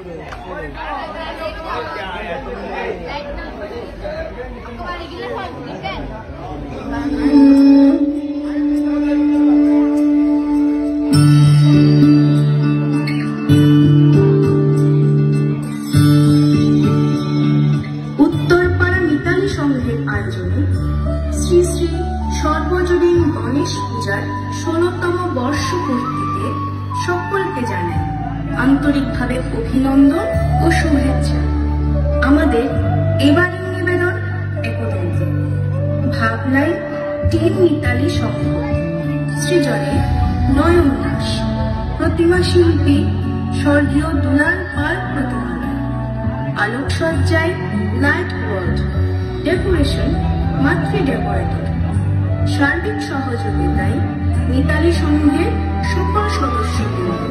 উত্তরপাড়া মিতালি সংঘের আয়োজনে শ্রী শ্রী সর্বজনীন গণেশ পূজার ১৬তম বর্ষপূর্তিতে সকলকে জানাই আন্তরিকভাবে অভিনন্দন ও শুভেচ্ছা। আমাদের এবারের নিবেদন একদন্ত ভাবলাই টিম মিতালি সংঘ, সৃজনে নয়ন দাস, প্রতিমা শিল্পী স্বর্গীয় দুলাল পাল প্রতিমা, আলোকসজ্জায় লাইট ওয়ার্ল্ড, ডেকোরেশন মাতৃ ডেকোরেটর, সার্বিক সহযোগিতায় মিতালি সংঘের সকল সদস্যবৃন্দ।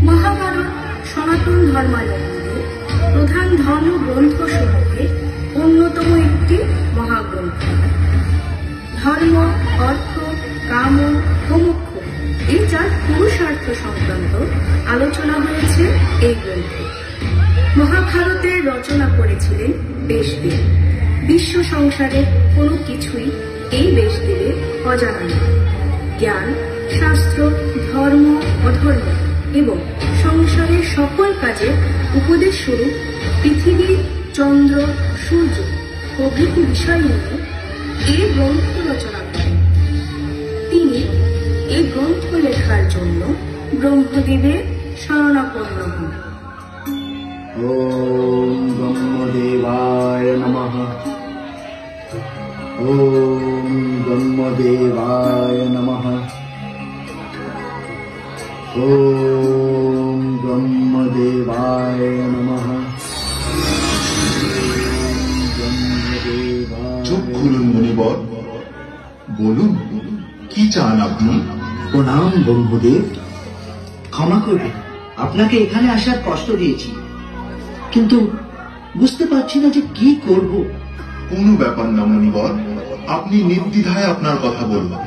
মহাভারত সনাতন ধর্মাবলম্বীদের প্রধান ধর্মগ্রন্থসমূহের অন্যতম একটি মহাগ্রন্থ। ধর্ম, অর্থ, কাম ও মোক্ষ এই 4 পুরুষার্থ সংক্রান্ত আলোচনা হয়েছে এই গ্রন্থে। মহাভারতের রচনা করেছিলেন ব্যাসদেব। বিশ্ব সংসারের কোনো কিছুই এই ব্যাসদেবের অজানা নয়। জ্ঞান, শাস্ত্র, ধর্ম, অধর্ম এবং সংসারের সকল কাজে উপদেশ স্বরূপ পৃথিবী, চন্দ্র, সূর্য প্রভৃতি বিষয় নিয়ে এই গ্রন্থ রচনা করেন। তিনি এই গ্রন্থ লেখার জন্য ব্রহ্মদেবের শরণাপন্ন হন। ওম ব্রহ্মদেবায় নমঃ। ওম ব্রহ্মদেবায় নমঃ। ওম ব্রহ্মদেবায় নমঃ। চোখ খুলুন মুনিবর, বলুন কি চান আপনি? প্রণাম ব্রহ্মদেব, ক্ষমা করবেন, আপনাকে এখানে আসার কষ্ট দিয়েছি, কিন্তু বুঝতে পারছি না যে কি করব। কোনো ব্যাপার না মুনিবর, আপনি নির্দ্বিধায় আপনার কথা বলবেন।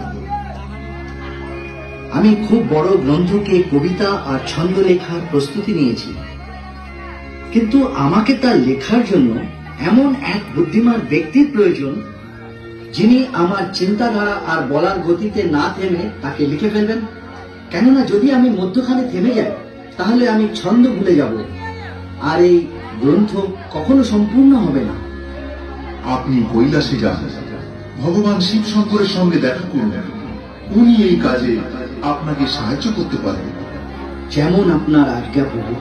আমি খুব বড় গ্রন্থকে কবিতা আর ছন্দ লেখার প্রস্তুতি নিয়েছি, কিন্তু আমাকে তা লেখার জন্য এমন এক বুদ্ধিমান ব্যক্তির প্রয়োজন যিনি আমার চিন্তাধারা আর বলার গতিতে না থেমে তাকে লিখে ফেলবেন। কেননা যদি আমি মধ্যখানে থেমে যাই তাহলে আমি ছন্দ ভুলে যাব আর এই গ্রন্থ কখনো সম্পূর্ণ হবে না। আপনি কৈলাসে যান, ভগবান শিব শঙ্করের সঙ্গে দেখা করুন, উনি এই কাজে আপনাকে সাহায্য করতে পারেন। যেমন আপনার আজ্ঞা প্রভু।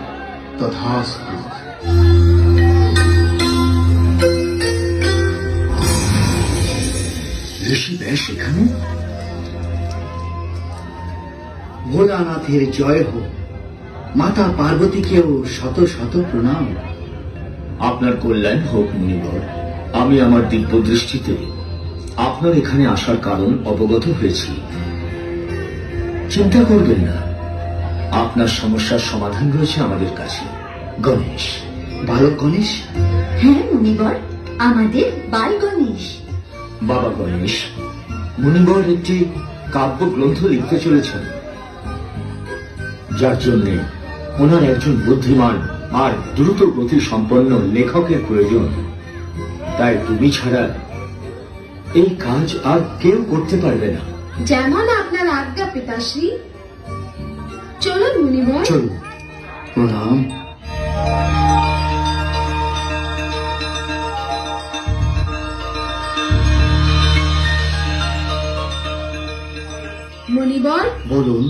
তথাস্তু। ঋষি ব্যাস এখানে? ভোলানাথের জয় হোক, মাতা পার্বতীকেও শত শত প্রণাম। আপনার কল্যাণ হোক মুনিবর। আমি আমার দিব্য দৃষ্টিতে আপনার এখানে আসার কারণ অবগত হয়েছি। চিন্তা করবেন না, আপনার সমস্যার সমাধান রয়েছে আমাদের কাছে। গণেশ, বালক গণেশ? হ্যাঁ মুনিবর, আমাদের বাল গণেশ। বাবা গণেশ, মুনিবর একটি কাব্যগ্রন্থ লিখতে চলেছেন, যার জন্য ওনার একজন বুদ্ধিমান আর দ্রুত গতি সম্পন্ন লেখকের প্রয়োজন। তাই তুমি ছাড়া এই কাজ আর কেউ করতে পারবে না। যেমন আপনার আজ্ঞা পিতাশ্রী। চলুন মুনিবর। চলুন। প্রণাম। মুনিবর, বলুন।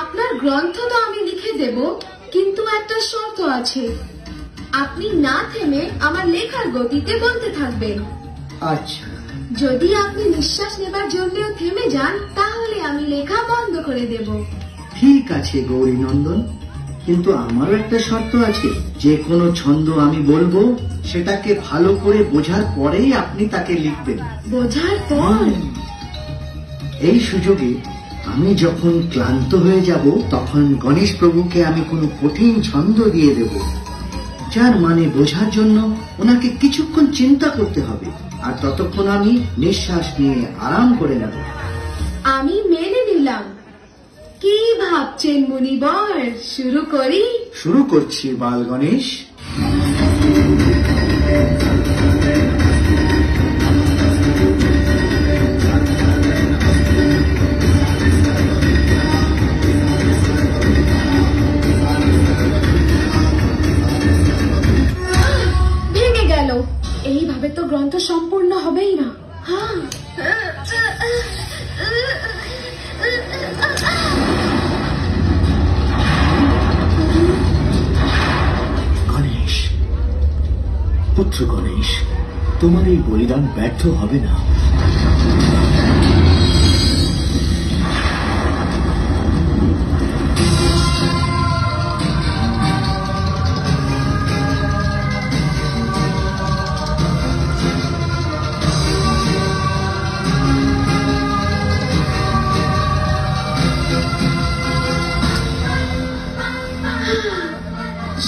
আপনার গ্রন্থ তো আমি লিখে দেব, কিন্তু একটা শর্ত আছে। আপনি না থেমে আমার লেখার গতিতে বলতে থাকবেন। আচ্ছা। যদি আপনি নিঃশ্বাস নেবার জন্যও থেমে যান তাহলে আমি লেখা বন্ধ করে দেব। ঠিক আছে গৌরী নন্দন, কিন্তু আমারও একটা শর্ত আছে। যে কোনো ছন্দ আমি বলবো সেটাকে ভালো করে বোঝার পরেই আপনি তাকে লিখবেন। বোঝার পর? এই সুযোগে আমি যখন ক্লান্ত হয়ে যাব তখন গণেশ প্রভুকে আমি কোনো কঠিন ছন্দ দিয়ে দেব, যার মানে বোঝার জন্য ওনাকে কিছুক্ষণ চিন্তা করতে হবে, আর ততক্ষণ আমি নিঃশ্বাস নিয়ে আরাম করে নেব। আমি মেনে নিলাম। কি ভাবছেন মুনিবর, শুরু করি? শুরু করছি বাল গণেশ। ভেঙে গেল। এইভাবে তো গ্রন্থ সম্পূর্ণ হবেই না। হ্যাঁ। গণেশ, পুত্র গণেশ, তোমার এই বলিদান ব্যর্থ হবে না।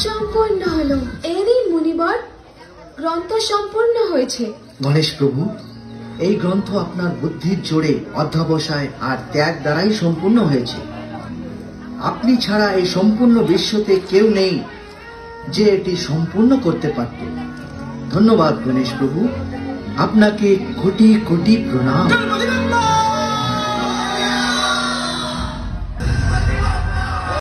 সম্পূর্ণ হলো। এরই মুনিবর, গ্রন্থ সম্পূর্ণ হয়েছে। গণেশ প্রভু, এই গ্রন্থ আপনার বুদ্ধির জোরে, অধ্যবসায় আর ত্যাগ দ্বারাই সম্পূর্ণ হয়েছে। আপনি ছাড়া এই সম্পূর্ণ বিশ্বতে কেউ নেই যে এটি সম্পূর্ণ করতে পারত। ধন্যবাদ গণেশ প্রভু, আপনাকে কোটি কোটি প্রণাম।